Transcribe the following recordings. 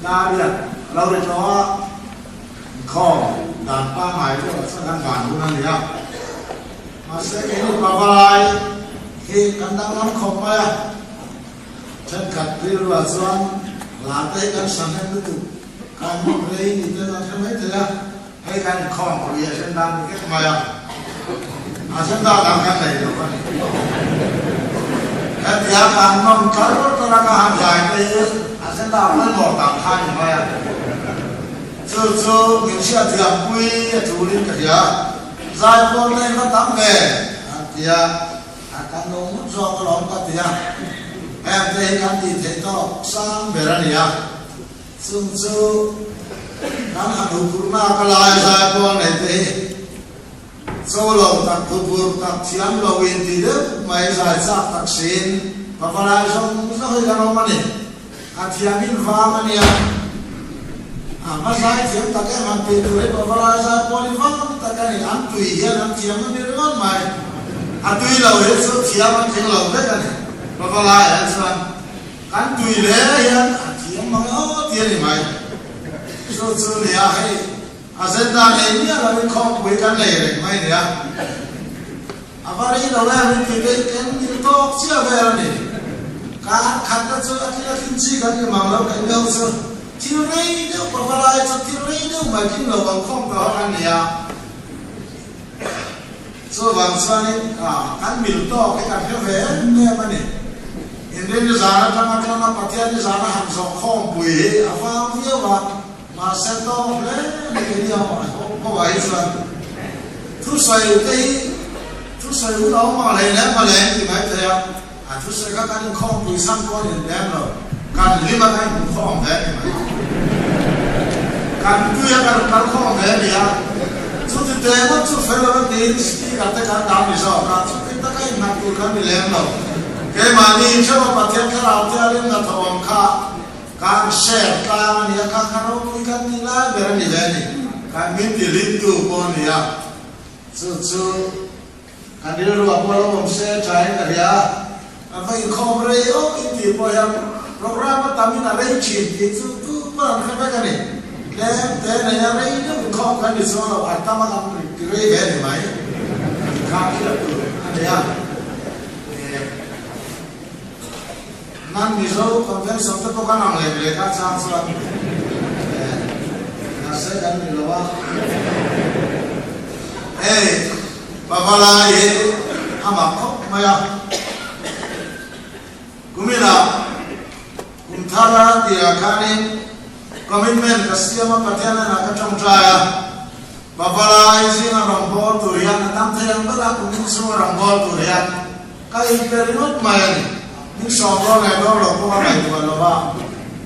ta đi lâu rồi cho kho đàn ba mày cho là sang bản của anh nhỉ mà sẽ cái lúc mà lại khi cần đang nắm không mày chân cắt đi rồi xuân là tới cần sáng hết được cần một cái gì tới là thế mấy thế hay cần kho của địa chân đang cái mày chân đang làm cái này được không cái việc làm mong cái đó là cái hàng dài đây chân đang mới bỏ tạm thay mày chú mình sẽ thiệp quy chủ linh cái gì giải con lên nó tắm nghề thì các nông mất do cái đó có thì em thấy cái gì thấy to sang về ra nhỉ xương xương nắng hạt đủ cũng na cái lại giải con này thì số lượng tập phục tập chiếm lầu in thì đấy mấy giải sát tập xin và vào lại xong nó hơi cái nó mà nè thiệp in vàng mà nè mà sai thiệp ta cái hàng tiền rồi và vào lại giải con in vàng ta cái này ăn tùy hiện ăn thiệp nó đi rất mày tùy lầu hết số thiệp ăn thiệp lầu hết cái này và vào lại ăn sao ăn tùy lẽ hiện thiệp mà nó tiền thì mày số này hay dân ta này nhá là mình không quên cái này này mày nhỉ và đây là mình thì cái to chưa về rồi này cả khăn cái chỗ cái kim chi cái mà nó cái đâu sao thiếu đấy đâu mà lại cho thiếu đấy đâu mà kim đầu bằng không có ăn nhỉ số vàng sao này ăn miếng to cái cà phê về nghe mà này hiện nay giờ nó trong nó bắt tiền giờ nó hàng sòng không bùi và nhiều mà sẽ to đấy cái gì mà có vậy sao thứ sáu cái đó mà lên thì mấy thầy thứ sáu các anh không bị sang con liền đem rồi cần lý mà anh cũng không thế thì mấy cần cứ các anh không thế thì chút thì thế mà chút phải là cái gì cả tất cả đám thì sao cả chút cái tất cả những cái cần đi lên rồi cái mà đi cho nó bắt tiền cái nào thì lên là thòng khá càng share càng nhà càng kharo cái càng đi lại về đây này càng biết thì liên tục con này chú càng đi rồi bao lâu mình sẽ trái cái gì vậy không rồi cái gì bây giờ program mà tạm là đây chỉ thì chú bạn phải cái này để này là đây nó không cái gì sao là tạm mà làm cái này về này càng kia được anh nan mizo convention to ko kanang le ka chance la na se kan ni lo wa babala ye ama ko maya kumila kumthara dia kani commitment kasiama patena na ka chamtraya babala ye singa rambol turian tam thayang bala kumin so rambol turian kai perimot mayani những sòng lo này đó là có ngày mà nó vào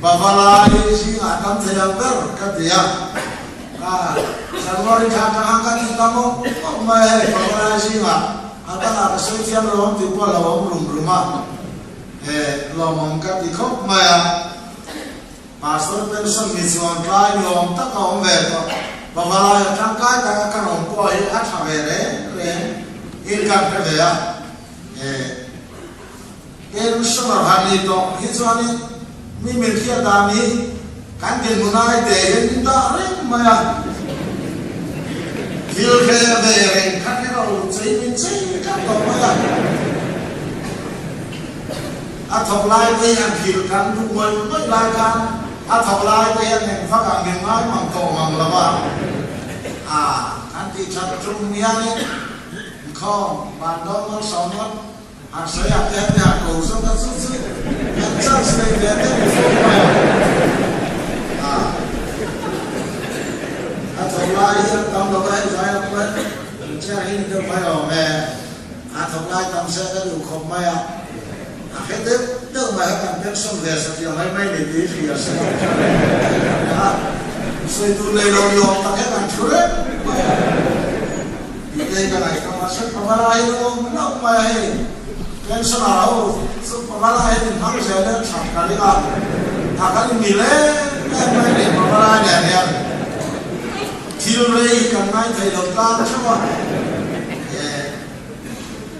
và vào đi xin à tâm thế nào đó cái gì sản lo đi khám khám cái gì tâm không mày vào đây xin à ta là cái số tiền lo thì qua là ông lùng mà lo mong cái gì không mày mà số pension mình còn lại lo tất cả ông về rồi và vào đây trong cái ông qua hết hết về đấy hiện cái về cái số mà hành đi đó, cái số này mình kia ta mi, cái tiền muốn ai để hiện ta đấy mà, thiếu cái về cái đầu chơi mình chơi cái đó mà, thọc lại cái anh thiếu cái đúng mình mới lại cái, thọc lại cái anh phát cái miếng ai mà cầu mà là ba, anh thì chặt trung miếng này, không, bạn đó nó sống mất. Saya hati-hati aku, sudah susah. Macam saya hati-hati semua. Atau lain tam lokai saya pun cari ini tu mai orang. Atau lain tam saya kan lupa mai. Akhirnya tu mai kan pension dia setiap mai ni dia saya. Saya tu lelaki orang tak kan curang. Dia kan ayat masuk pemalai orang mana mai. pension nào số mà lại thì thằng sẽ lên sắm cái gì à thằng cái gì lên em mới để mà lại để này thiếu đây cần ngay thầy đầu ta chứ mà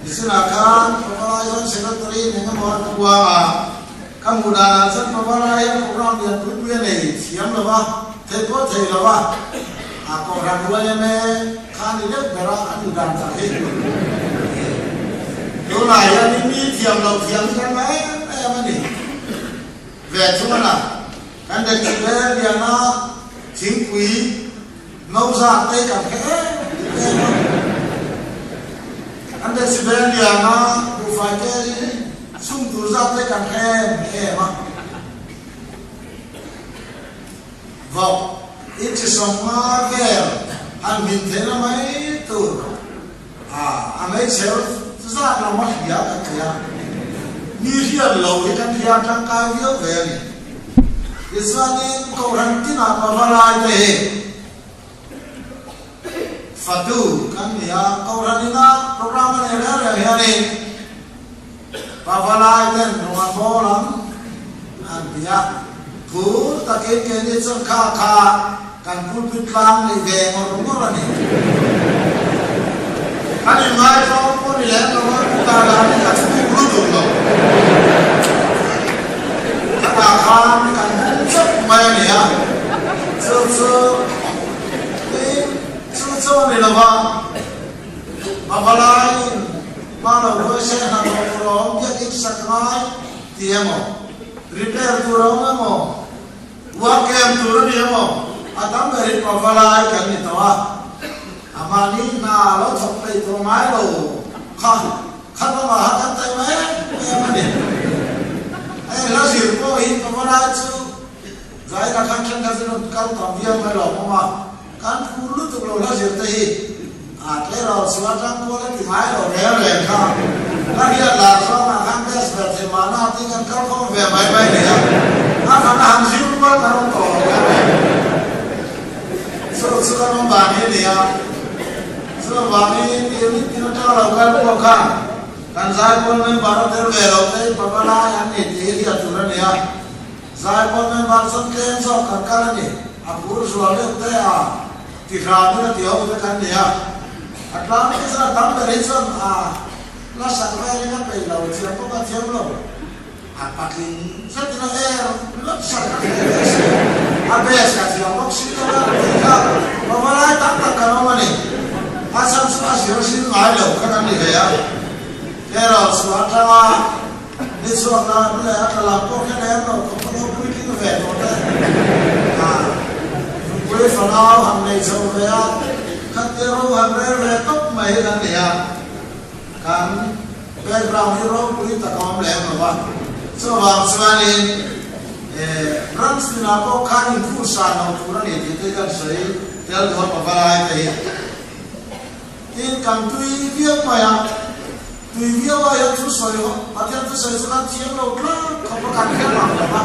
thì xin là các mà lại hơn sẽ có tới những cái món quà các mù đà rất mà vào đây cũng làm việc quý viên này chiếm rồi ba thầy có thầy rồi ba còn rằng đuôi em khăn đi nước về ra ăn được đàn trả hết chỗ này anh đi thiềm đầu thiềm cái mấy em anh đi về chỗ nào anh định chỉ về thì nó chính quý nấu ra tây cả thế anh định chỉ về thì nó cũng phải cái sung từ ra tây cả thế mà vâng ít chỉ sống về anh nhìn thấy nó mấy từ anh ấy sẽ ra là mất giá cả kia như hiện lâu thì căn kia trang cao viết về này thì sao nên câu rằng tin nào mà vào lại thế Phật tử căn kia câu rằng đi na program này là hiện này và vào lại tên nó khó lắm anh kia thú ta cái này chân kha kha kan pun pitlang ni về mà đúng không này anh mai sau có đi làm rồi ta làm cái gì cũng đúng rồi ta khám cái rất may nè sơ này là mà vào lại mà đầu đuôi xe là một lỗ biết ít sắc mai thì em ạ repair tu rong em ạ work em tu rồi em ạ Adam dari pawalai kan itu amani na lo sampai itu mai lo kan mah kan tay mai amani lo sirko hi pawalai tu zai ka kan kan kan tambia mai lo mama kan pulu tu lo sir tahi atle lo suatang ko le mai lo le ka lagi la so ma kan des berarti mana tinggal kau ve mai dia kan hamzir ko karong ko suka membani dia, suka membani ini tidak tahu lakukan apa kan saya pun membaru terwelok papa yang ini dia turun dia, saya pun membaru sengkeng sok kan ini, aku suami itu tiga dia udah dia, atau kita tahu dari sana, lah sampai ini kan pelau siapa kan siapa lo, apa ini, saya tidak lo saya Habis kasih orang sih orang kita, bawa tak kalau mana, asal suka sih malu kan ni ya, kalau suara ni suara ni kalau kau kan yang kau pergi ke mana, boleh fanau hamil jauh kan terus hamil top mai kan ya, kan background hero boleh tak kamu lepas, sebab sebenarnya Rans ni nako kanin kursa na turan ni tete kan sei tel dhor pavalai te tin kam tui viak maya tui viak wa tu soi ho patian tu soi sukan chiang lo kla khapa kan khen ma ba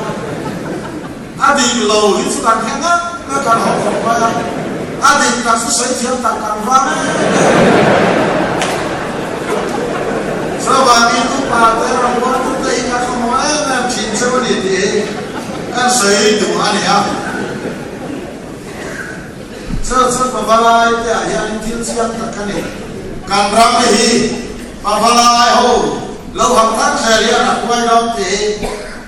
adi lo hi sukan khen na kan ho ho ya adi ka su soi chiang tak kan wa sabani tu pa te ro wa tu te ka khamo na chin se wa ni te kan sei tu ani ya sơ pavalai te yang tin siang tak kan ni kan ram hi pavalai ho lo ham tak se ria na kwai dom te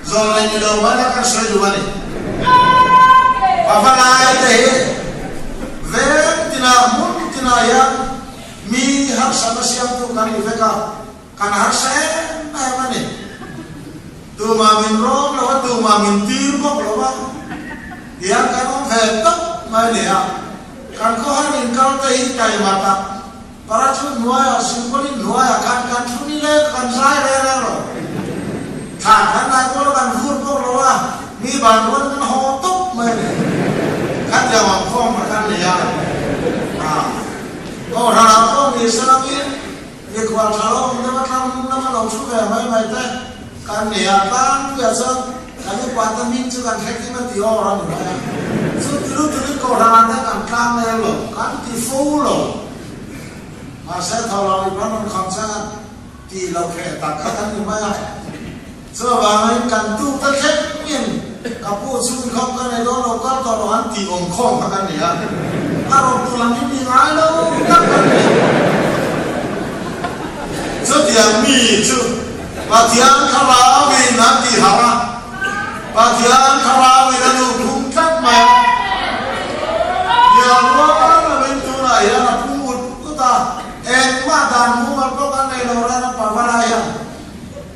zo lai ni lo ma kan sei tu ani pavalai te ve tina mun tina ya mi har sama siang tu kan ni veka kan har se na mani tu mà mình rong là tu mà mình tiêu có rồi ba, dia kan về tóc mai nè, kan có hai mình cao tay cày mà ta, para chút nuôi simpoli nuôi kan chút ni le kan sai le rồi, thà kan này có kan vun có rồi ba, mi bàn luôn kan ho tóc mai nè, kan giờ mà phong mà kan nè, có thằng nào có người sao biết, việc quan trọng nó mà lòng chút về mấy thế. Kan ya kan biasa kami kuatan mincu kan hekima ti orang ni ya so dulu ko orang kan kan lo kan ti full lo masa kalau ni pun konsen ti lo ke tak kan ni maya so bangai kan tu tak hekmin kapu sun kau kan lo kan to lo anti ong kong kan ni ya kalau pulang ini ngalo kan so dia mi tu Latihan kalau awin nanti hara Pathian thara we na thum thak ma ya lo na ben tu na ya na pumut kuta en ma dan mu ma ko kan nei lo ra na pa wala ya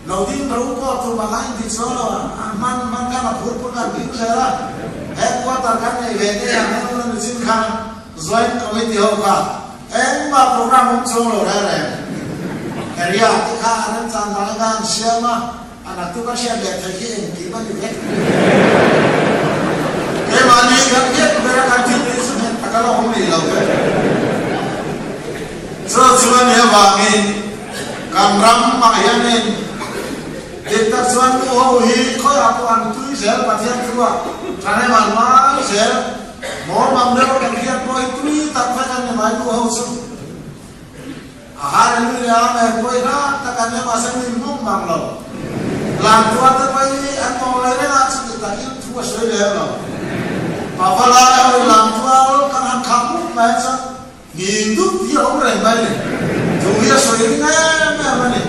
lo din ro ko tu ma lai ti so lo man ka na phur ko kan bi se ra en ko ta kan nei ve te ya na lo na sin khan join committee ho ka en ma program so lo ra ra area ti kha an chan na gan sia ma anak tu kan siap lihat lagi yang gimana juga. Kemana kan dia berakan jadi sebenarnya kalau orang ni lau. Sesuatu ni wangi, kamram makyanin. Kita sesuatu hobi kau aku antu sel pasien tua. Karena mana sel mau mampu kerja kau itu tak pernah nyamai tu hausu. Hari ni ramai kau ina takkannya masa ni memang lau. Làm tua tới bây anh mò lấy đấy là sự tự nhiên thua sới đều rồi. Và vào lại làm tua căn hàng khám lúc này sao nhìn đúc thì ông rèn bay này, chủ yếu sới nghe mà này.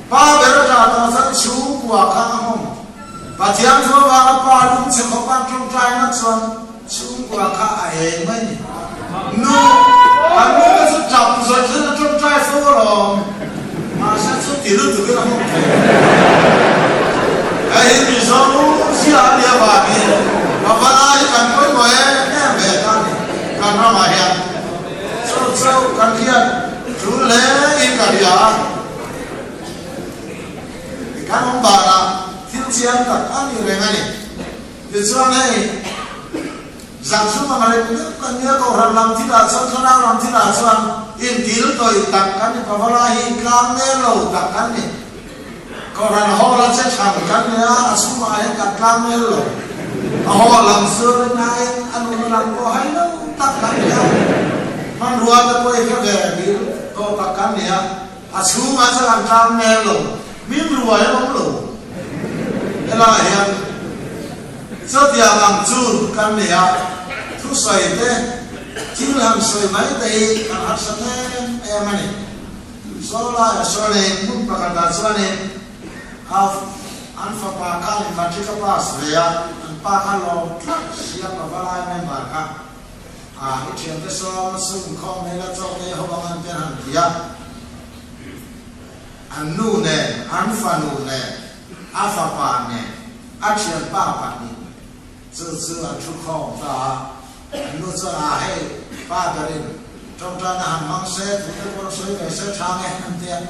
Ba bé ra tao dẫn chú của khang không. Và thiam thua vào ba đúng sẽ có ban trong trai nó xuân chú của khang ấy mấy này. Nu anh nu cái số chọc rồi thế là trong trai số rồi. Mà sẽ số tiền được từ cái nào không thể. Ấy vì sao nó xí ăn địa bà kì mà bà ai cần quấy quấy em về ta cần ra mà hiện sâu cần kia chú lễ in cả địa thì các ông bà là thiên chiến tất cả những người này thì xưa này rằng chúng mà lại nước cần nhớ cầu rằng làm thế là sao cho nào làm thế là sao in tí lúc tôi tặng cái này bà bà ai cam nghe lầu tặng cái này còn là họ là sẽ chẳng cái này à số mà anh đặt làm như rồi họ làm xưa đến nay anh làm có hay đâu tất cả này mà rùa ta quay cái về đi có tất cả này à số mà sẽ làm nghe rồi miếng rùa ấy không đủ cái là hiện rất nhiều làm chu cái này thu sợi thế chỉ làm sợi mấy đây anh học sinh em này số này muốn bắt đầu số này an fa pa ka ni ma chika pa sreya an pa ka lo thak sia pa balai member ka cái chuyện cái số sum không này là cho cái họ bằng anh tên kia anh nu nè anh fa nu nè anh fa pa nè anh chuyện pa pa nè chứ anh chụp không ta anh nu cho hay pa cái này trong trang hàng mang xe thì cái con suy về xe trang nghe anh tiền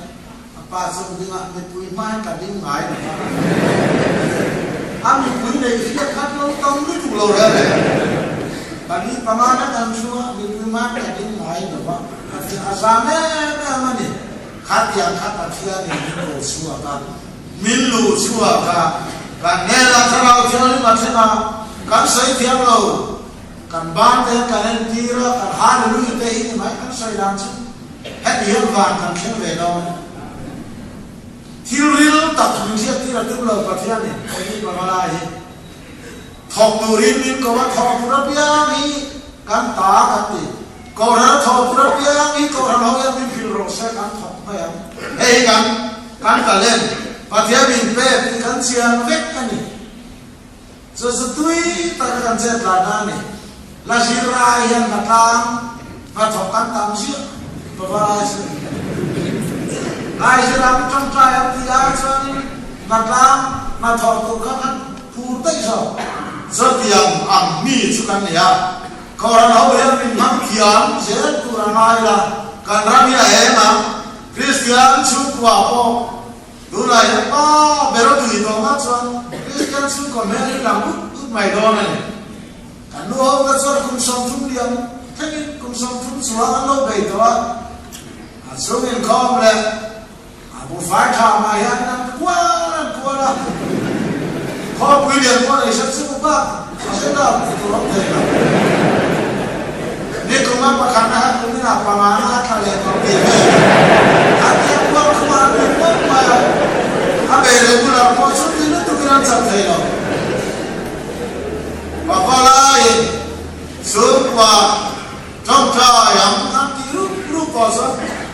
ba số đi ngã bị bụi mai cả đêm ngày này anh bị bụi này khi khác lâu tông nó chụp lâu rồi này bạn đi ba má nó ăn xua bị bụi mai cả đêm ngày rồi đó thì sáng nay mà này khát tiền khát bát kia này mình xua ta mình lù xua ta và nghe là thằng nào thì nó mà thế nào cắn sấy tiếng lâu cắn ban thế cắn lên kia cắn hai mươi lưỡi tê thì mấy cắn sấy làm chứ hết hiếu vàng cắn khiến về đâu thiếu riêng tập trung siết thì là tương lai phát triển này, cái gì mà lại thọc nụ riêng riêng có thọc rất nhiều đi, can ta can đi, có rất thọc rất nhiều đi, có rất nhiều đi phil rồi sẽ can thọc mấy em, hey can cả lên, phát triển mình về thì can chiang vét cái này, rồi tuy ta can chết là na này, là gì ra hiện là tam, và thọc can tam siết, và lại ai sẽ làm trong trai em thì ai cho mặt làm mà thọ tụ các anh phù tây rồi rất tiền ẩm mi cho cái này à còn là hậu em mình mang tiền sẽ tụ là mai là cần ra mi là mà Christian chú quả po đủ này ba bé nó tùy tao mắt cho Christian chú còn mấy đi làm út mày đó này cả nuôi các con cùng sống chung điểm thế cùng sống chung xóa ăn lâu bầy đó số mình không là một phải thà mà hiện đang quá là khó quy định qua này sẽ sức bác sẽ là tụi nó thể là nếu không mang bạc khăn hát cũng như là bà má hát là liền có tiền hát kém quá không ăn được quá mà hát về rồi cũng là có chút thì nó tụi cái ăn sẵn thầy rồi và qua lại sớm qua trong trời ấm hát tí lúc có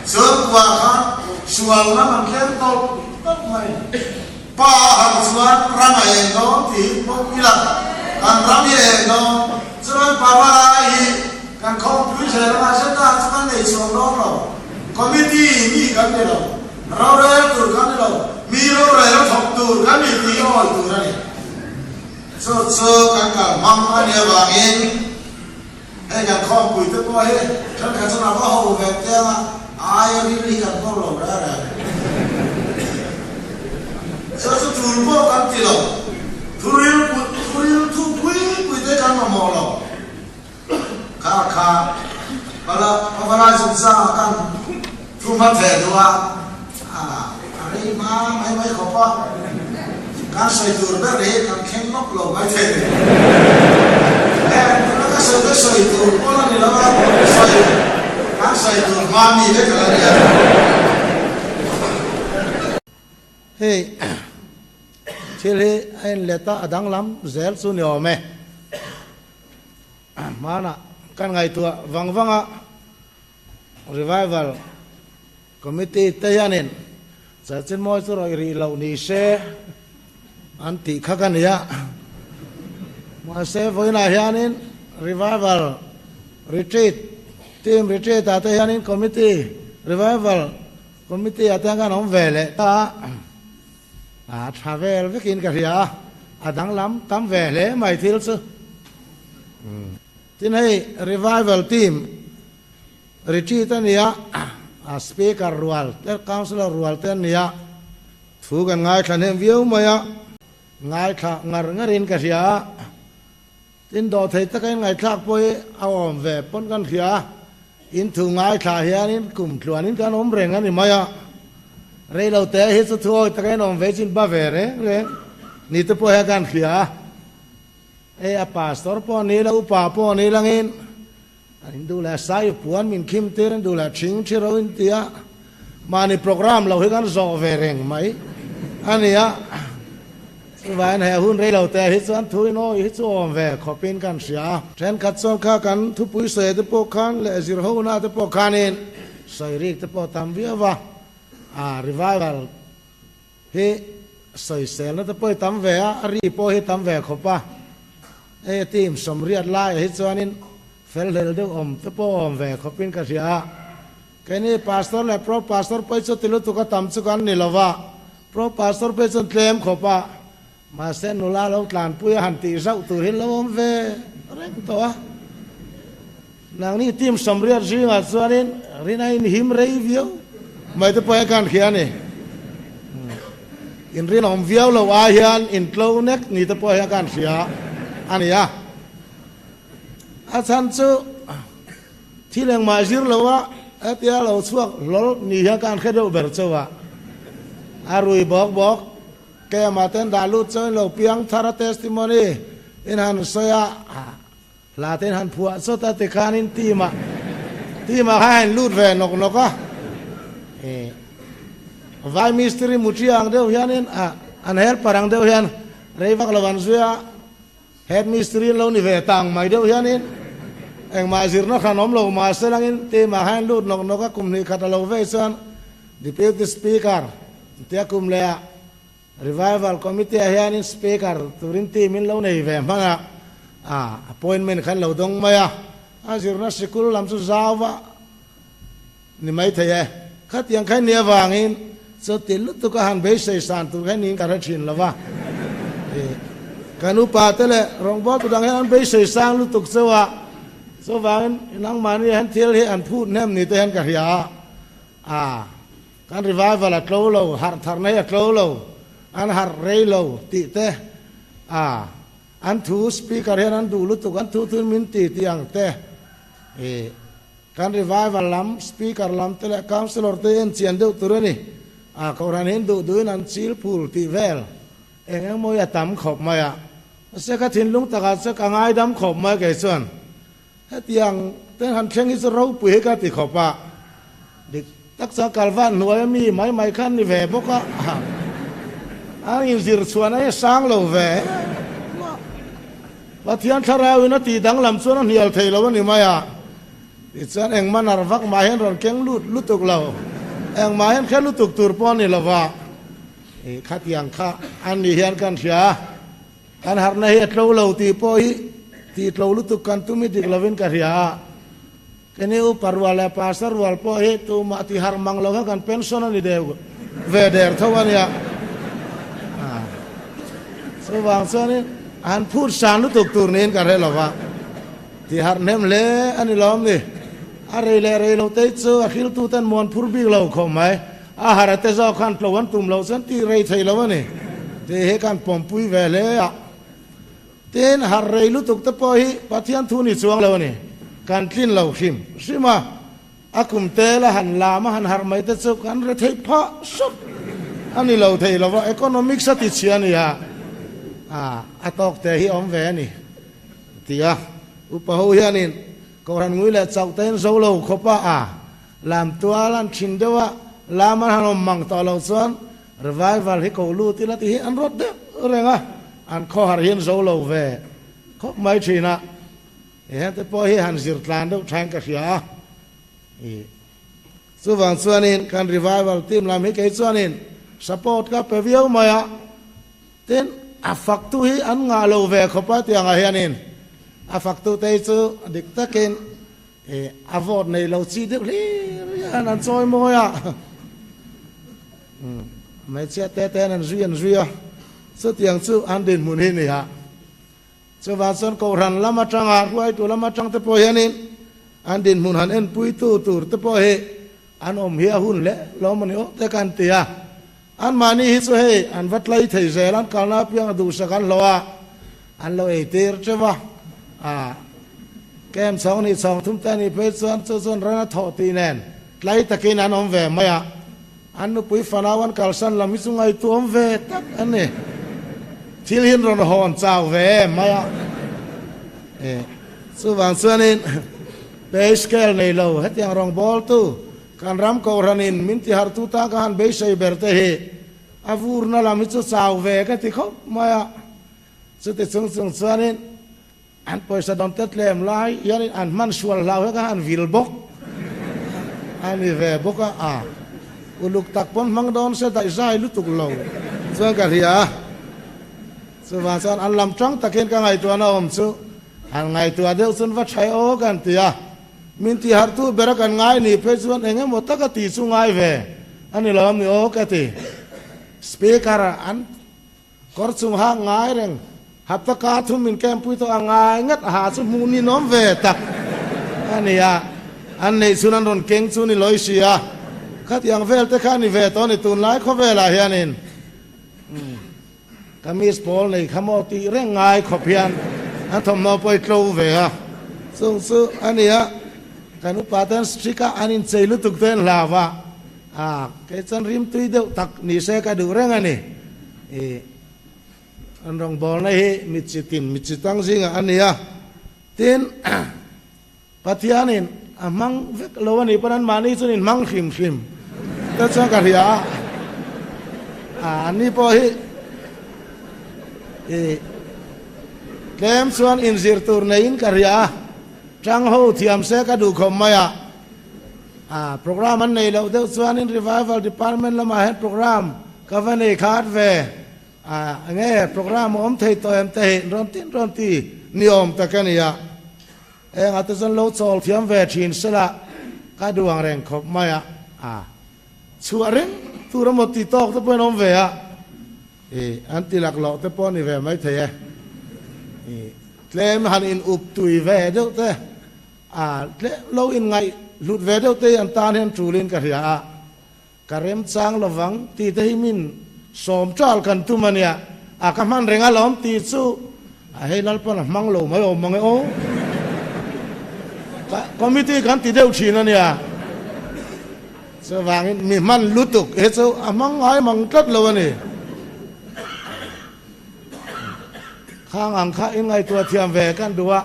sớm qua hát xuồng nó bằng khen tốt tốt mày pa hàng suan ram ai no thì bốc đi lạc kan ram ye no suan pa ba hi kan không quý sẽ là sẽ ta suan này xuống đó rồi committee ni kan đi rồi rau ra tur kan đi rồi mi rau ra nó thọc tur kan đi thì oi tur này so kan cả mang anh em vào in hay kan không quý tới coi hết chắc kan sẽ làm có hậu về thế mà ai đi kan có lòng ra rồi so tur bộ kan đi rồi tur quý tới kan mà mò rồi kha Pala suksa kan cuma berdua hari mai kopa kan saya tur beri kan kenok lo mai teh kan saya tur pola ni lah kan saya tur mami deh kalau dia hey cile anh leta adang lam zel sunyo me mana kan ngai tua vang revival committee tayanin sa chen moi su roi ri lo ni se anti khakan ya ma se voina hianin revival retreat team retreat ta tayanin committee revival committee atanga nom vele ta travel vekin ka ria adang lam tam vele mai thil su tin hay revival team retreat ania speaker rual ter councilor rual ten nia thu kan ngai than hem viu maya ngai tha ngar ngarin ka sia tin do thei ta kai ngai thak poi awom ve pon kan khia in thu ngai tha hianin kum thluanin kan om reng ani maya rei lo te hi chu thoi ta kai nom ve chin ba ve re ni te po ha kan khia a pastor po ni la upa po ni langin du la sai puan min kim ter du la ching chiro in tia mani program lo hi kan zo ve reng mai ania van he hun re lo te hi chuan thui no hi chu om ve khopin kan sia tren khat chom kha kan thu pui se te po khan le zir ho na te po khanin sai rik te po tam via wa revival he sai sel na te po tam ve a ri po hi tam ve khopa team somriat lai hi chuanin fel hel de om te po om ve khopin ka sia cái này pastor là pro pastor bây giờ tilu tu ka tam chu kan ni lova pro pastor bây giờ tlem khopa mà sen nula lo tlan pui han ti zau tu hin lo om ve reng to nang ni team somriat ji nga chuanin rinain him rei view mai te po kan khia ni in rin om viau lo a hian in tlo nek ni te po kan khia ania chan chu thileng ma zir lowa atia lo chuak lol ni ha kan khedo ber chowa arui bok ke ma ten dalu choi lo piang thara testimony in han soya la ten han phua so ta te khanin ti ma han lut ve nok a vai mystery muchiang deu hianin an her parang deu hian reivak lawan zuya head mystery lo ni ve tang mai deu hianin eng ma zir na khanom lo ma selangin te ma han lut nok a kum ni khatalo ve san deputy speaker te kum le revival committee hianin speaker turin ti min lo nei ve manga appointment khan lo dong maya azir na sikul lam su zawa ni mai thaya khat yang khan ne wangin so til tu ka han be sei san tu khan ning ka ra thin lawa kanu pa tele rong bo tu dang han be sei sang lu tuk sewa so wangin nang mani han thil he an phu nem ni te han ka ria kan revival at lo har thar nei at lo an har rei lo ti te an thu speaker he an du lu tu kan thu min ti tiang te kan revival lam speaker lam tele councilor te en chian deu turani koran hin du duin an chil phul ti vel eng moi atam khop maya se ka thin lung taka se ka ngai dam khop ma ke chuan hetiang ten han thleng hi ro pu ka ti khopa dik tak sa kalvan nuai mi mai khan ni ve boka in zir chuan ai sang lo ve pathian tharau na ti dang lam chuan an hial thei lo ni maya ti chuan eng man arwak ma hen ron keng lutuk lo eng ma hen khen lutuk tur pon ni lova khát yang khá anh đi hiện can xia anh har na hết lâu lâu thì poi thì lâu lúc tu can tu mi dik lavin cả xia cái này parwala pasar wal poi tu ma ti har mang lo kan pension anh đi đều về der thôi anh ya số vàng số này anh phút sáng lúc tục tour nên cả thế là vậy thì har nem le anh đi làm đi are le lâu tết chưa akhil tu tan mon phur bi lâu không mấy har te zo khan lo wan tum lo san ti rei thei lo này thì he kan pom pui về le à tên har rei lu tục te poi pathian thu ni chuang lo này kan tlin lo khim sima akum te la han la ma han har mai te chu kan re thei pha sup ani lo thei lo economic sa ti chian ya atok te hi om ve ni tia upahu hianin koran ngui le chau ten zo lo khopa làm tua lan chin dewa làm anh ham mang tao lâu xuân revival hi cầu lu tí là tí anh rót đấy rồi nghe anh khó hạt hiên dấu lâu về khó mấy chuyện à hiện tại bây giờ anh diệt lan đâu tranh cái gì à số vàng xuân nên can revival team làm hi cái xuân nên support các bè viêu mày à tên phật tu hi anh ngã lâu về khó bắt tiếng ai nên phật tu tây chứ địch ta kén vót này lâu chi được đi anh chơi mồi à mấy chiếc té té anh duy à số tiền số anh đến muốn hình này à số vàng xuân cầu rắn lắm mà trăng à quay tụ lắm mà trăng tới bồi anh anh đến muốn hắn anh bui tu tới bồi anh ôm hia hun lẽ lo mà nếu tới can tia anh mà ni hít số he anh vắt lấy thầy rẻ lắm cả na piang đủ sắc anh lo à anh lo ấy tiền chứ va kem song ni song thum ta ni pe chuan rana tho ti nen tlai takin an om ve maya an nu pui fanawan kalsan lami sungai tu om ve tak ane thil hin ron hon chau ve maya su wang chuanin pe scale nei lo het yang rong bol tu kan ram ko ranin min ti har tu ta kan be sei berte he avur na lami chu chau ve ka ti khop maya chu te chung chuanin anh poi sa don tet lem lai yani an man sual lau ka an vil bok ani ve boka uluk tak pon mang don se dai zai lu tuk lo so ka ria so wa san an lam trăng takin ka ngai tu na om chu an ngai tu adeu sun va chai o kan tia min ti har tu berak an ngai ni pe chuan enge mota ka ti chu ngai ve ani lom ni o ka ti speaker an kor chung ha ngai reng hấp tắc cá thu mình kem pui to angai ngắt hà su muni nom về tak anh này sunan don keng su ni loi sia khát yang vel te khan ni về to ni tun lai kho ve la hianin kamis pol nei khamo ti reng ngai khopian an thom no poi tlo ve ha su ania kanu patan strika anin cheilu tuk ten lava cái chân rim tui deu tak ni se ka du reng ani anh rong bol này mit chitang zinga ania tin pathianin amang vek lowani panan mani chunin mang khim ta cha ka ria ani po hi kem suan in zir tur nein ka ria chang ho thiam se ka du khom maya program an nei lo deu suan in revival department lama head program ka vanei khat ve nghe program om thầy tôi em thầy ron ti niom ta cái này em ở tới lâu chol thiam về chín sẽ là cái đường rèn khop maya chua rèn tu ra một tí tóc tới bên om về anh ti lạc lọ tới bên này về mấy thầy lem han in up tui về đâu thế lâu in ngày lụt về đâu thế anh ta nên chủ lên cả ria karem chang lovang ti te himin som chal kan tu mania akaman renga lom ti chu hei lalpon mang lo mai o mangai o committee kan ti deu chin ania so wang mi man lutuk he chu amang ai mang tlat lo ani khang ang kha in ngai tua thiam ve kan duwa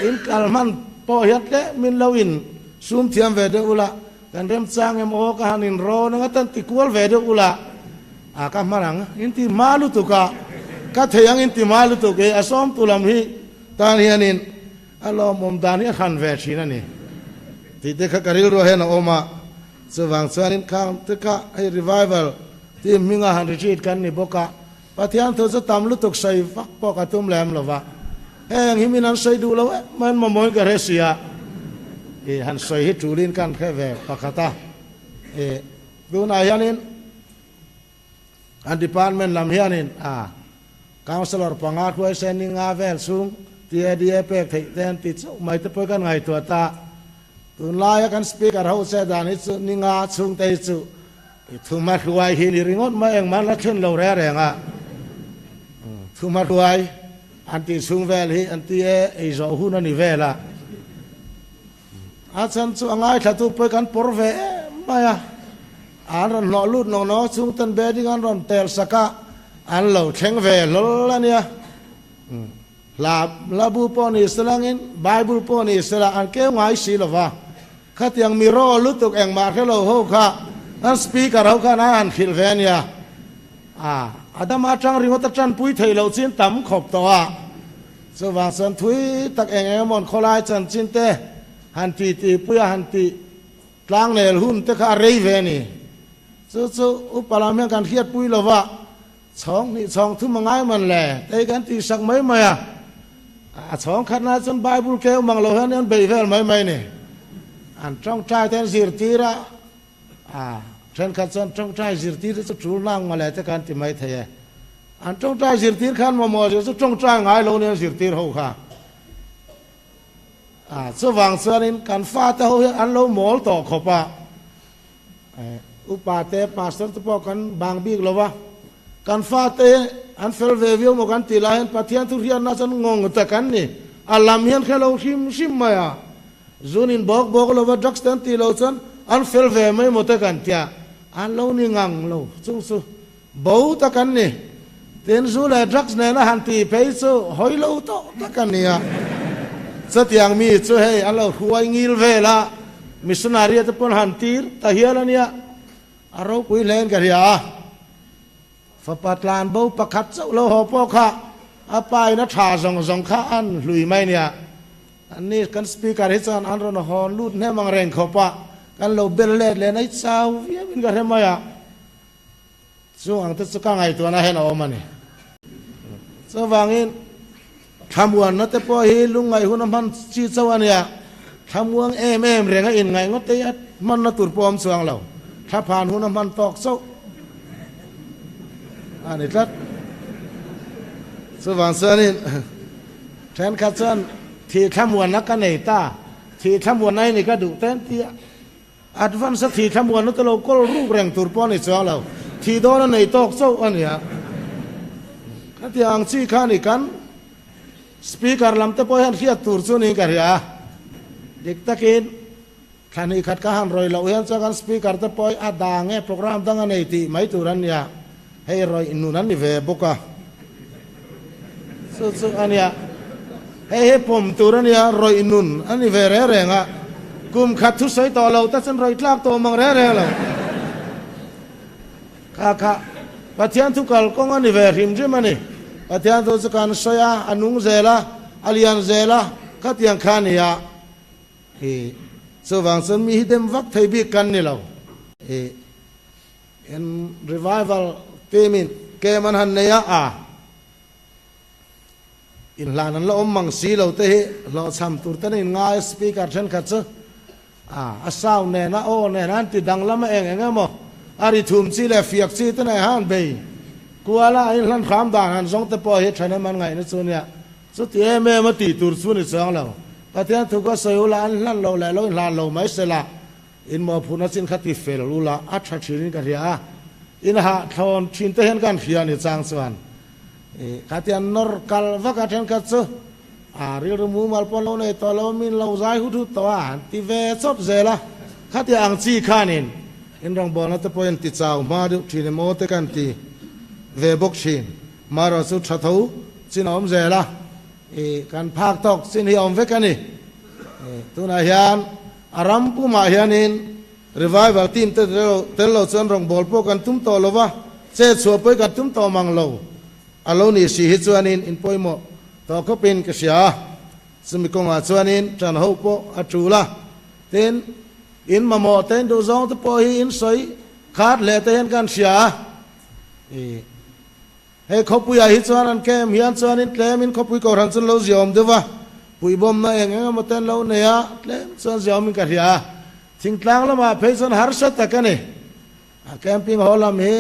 in kalman po hiat le min lawin sum thiam ve de ula kan rem chang em o ka hanin ro na tan ti kual ve de ula ka marang inti malu tu ka theyang inti malu tu ke asom tulam hi tan hianin alom om dan hi khan ve china ni ti te kha karil ro he na oma chuwang chuanin khang te ka ai revival ที่มีงานรีดกันนี่บอกกะปะเทียนเธอจะตำลุตุกใส่ฟักปอกตุ้มแหลมหรอวะเฮ้ยหิมินันใส่ดูแล้วมันมาโมยกับเรเซียหันใส่ให้จูลินกันแค่แวกปากตาดูนายนินอันดิพาร์ตเมนต์ลำเฮียนินคาวสลอร์ปังอาคุยเซนิงอาเวลซุงที่ดีเอเป็กที่เต็นติดไม่ต้องไปกันไงตัวตาตุนลายกันสปีกเกอร์เฮาเซดานิสุนิงาซุงเตจุทุมาคุยหินริงอดมาเองมันละชนเราแรงทุมาคุยอันที่ซุงเวลฮีอันที่ไอโจหุนันนิเวล่ะอาจารย์สุงไงถ้าตุไปกันปอร์เวมาอันนั้นนอลุดนอซุงตันเบดิกันรอนเตลสกะอันเราเชงเวลละเนี่ยลาบูปอนิสลังอินไบเบิลปอนิสลังอันเกี่ยวไงสิลวะขัดยังมีรอลุตุกเองมาแค่เราหูข้าอันสปีกเกอร์เขาข้านะอันคิลเวเนียอาดามาจังริงว่าตัดจันปุยไทยเราจินตั้มขบตัวสว่างสันทุยตักเองมอนโคลายจันจินเตหันตีปุยหันตีกลางเนลหุ่นเตข้าเรย์เวนีสู้อุปลาเมียกันเขียดปุยลวะช่องนี่ช่องทุ่มง่ายมันแหละแต่กันตีสักไม่มาช่องขนาดจนไบเบิลเกี่ยวมังโลหันยันเบยเวลไม่เนี่ยอันจ้องใจแทนสิรตีระฉันขัดจนจ้องใจสิรตีจะจูนั่งมาแล้วแต่การที่ไม่เทียอันจ้องใจสิรตีขันมาหมดจะจ้องใจง่ายโลเนี่ยสิรตีเขาค่ะสว่างเสนินการฟาดเขาอันโลหมอลต่อขบอุปาเตมาสเตอร์ตุปกันบางบีกเลยวะการฟาเตอันเฟลเววิโอมกันตีลาเห็นปะเทียนทุเรียนน่าจะงงแต่กันนี่อัลลามเห็นแค่เราชิมมาจูนินบอกเลยวะดักสตันตีเราจันอันเฟลเวไม่หมดแต่กันเตียอันเรานี่งังเราสู้บ่าวแต่กันนี่เต็นจูเลยดักส์เนี่ยนะฮันตีไปสู้หอยเราโตแต่กันนี่สัตยังมีสู้ให้อันเราหัวงิลเวล่ะมิสนารีตะปนฮันตีร์ตะเฮียละเนี่ยเราคุยเล่นกันฝาปัดลานบ่ประคัดเจ้าเราหอบพ่อข้าอาไปนัชชาสองข้าอันลุยไม่เนี่ยอันนี้กันสปีกเกอร์ฮิตอันรอนฮอนลูดเนี่ยมังแรงขบปะกันเราเบลเล่เลยในเช้าเยี่ยมกันเห็นไหมช่วงที่สุดก็ไงตัวนั้นเห็นเอามันนี่สว่างอินทำวันนั้นแต่พอเฮลุงไงหุ่นมันชีสวรรค์เนี่ยทำวันเอ็มเรียงอินไงก็เตะมันน่าตุ่ปอมสว่างเราถ้าผ่านหุ่นมันตอกโซ่อันนี้ครับสว่างเสนินแทนขัดจันที่ทำวันนักกันไหนตาที่ทำวันไหนนี่ก็ดูเต็มที่อัดวันสักที่ทำวันนั้นเราก็รูปแรงตุ่ปอมในสว่างเราที่โดนในตอกโซ่อันนี้ก็ที่อังซีข้านี่กันสปีกเกอร์ลำเตปอยหันเขียดตุ่ส่วนนี้กันเด็กตะกินขันนี้ขัดข้าหันรอยเราเห็นจากการสปีกเกอร์เตปอยอัดดังเงี้ยโปรแกรมตั้งอันไหนที่ไม่ตุรันเนี่ยให้รอยอินนูนั้นนี่เวบุกะสุดอันเนี้ยให้ผมตุรันเนี่ยรอยอินนูนอันนี้เวเร่งกุมขัดทุสายต่อเราแต่ฉันรอยลากตัวมังเร่เราค่ะปะเทียนทุกคนก็อันนี้เวริมใช่ไหมนี่ปะเทียนทุกการสอยอันนุ่งเจล่าอลิยันเจล่าขัดยังขันเนี่ยสว่างสันมีหิดมวักไทยบีกันนี่เราin revival temin ke man han neya in lanan lo mang si lo te lo cham tur tan in nga speaker than khat cha asaw ne na o ne nan ti dang lama eng mo ari thum chi le fiak chi tan ai han be kuala in lan kham dan han zong te po he thana man ngai na chu nya chu ti me ma ti tur chu ni chang lo ta tian thu ko soyu la an lan lo le lo lan lo mai se la in mo phuna chin khati fel lula a tha thirin ka ria in ha thon chin te hen kan khia ni chang chuan khatian nor kal va ka then ka chu ri mu mal pon lo nei to lo min lo zai hu thu to ti ve chop zela khati ang chi khanin in rong bon na te poin ti chau ma du thin mo te kan ti ve bok chin ma ro su tha thau chin om zela kan phak tok chin hi om ve kan ni tu na hian aram pu ma hianin revival team te lo chon rong bol po kan tum to lova che chu poi kan tum to mang lo alo ni si hi chuanin in poimo to ko pin ka sia sumi ko nga chuanin tran ho po atula ten in mamo ten do zong te po hi in soi khat le te hen kan sia ให้เขาปุยอาหิจวนอันแกมเฮียนจวนนี่แกมินเขาปุยก่อรันจนเราเสียมเดี๋ยววะปุยบอมนั่นเองงั้นมาเต้นเราเนี่ยแกมจวนเสียมินกันเฮียทิ้งกลางแล้วมาเพย์จวนหาร์ชัดตะกันเนี่ยแกมพิงฮอลล์มี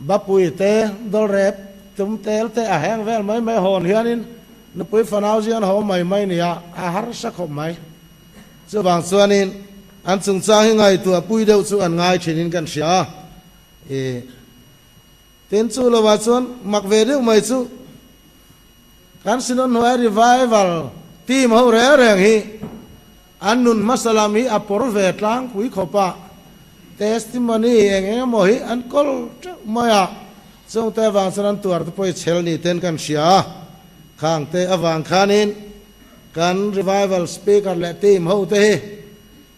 บับปุยเตะดอลเร็บจุ่มเตะเตะแห้งเวลไม่หอนเฮียนินนึกปุยฟันเอาเสียนหอมไม่เนี่ยหาร์ชัดเขาไม่จะบางส่วนนี้อันสงสารยังไงตัวปุยเดียวส่วนง่ายเช่นนี้กันเสียเต็นสู้ละว่าส่วนมักเวเดียวไม่สู้การสินนหัวรีไววัลทีมเขาเร่งฮีอันนุนมัสลามีอัปโปรเวตล้างคุยขบปะเทสติมอนีเองโมหิอันกอลมาอะทรงแต่วางสนันตัวตัวไปเชลนี่เต็นกันเสียข้างเตอวางขานินการรีไววัลสปีกเกอร์และทีมเขาเต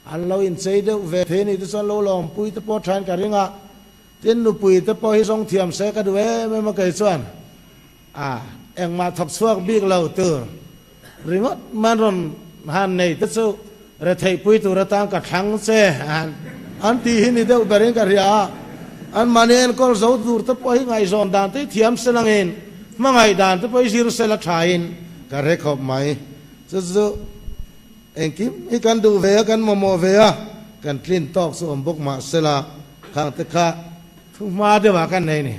อันเราอินไซเดอร์เวทนี่ที่ส่วนเราลองปุยตะปอทานกันยังอ่ะเจนนุปุยตะปอให้ทรงเทียมเสกด้วยไม่มาเกิดส่วนเอ็งมาทับสวกบิ๊กเราตัวริงๆมันรอนหันในตะสู้เรทัยปุยตัวตั้งกับทั้งเสอันที่นี่เดี๋ยวเบริงกันยาอันมันเองก็จะดูตะปอให้ไงส่วนด่านที่เทียมเสลังเองมาไงด่านตะปอให้สิรุเสลักชายนกันเรขอบไหมจะเองคิดกันดูเวกันโมเวกันคลินตอกสวมบุกมาเสลาข้างตะขาทุกมาเดี๋ยวกันไหนนี่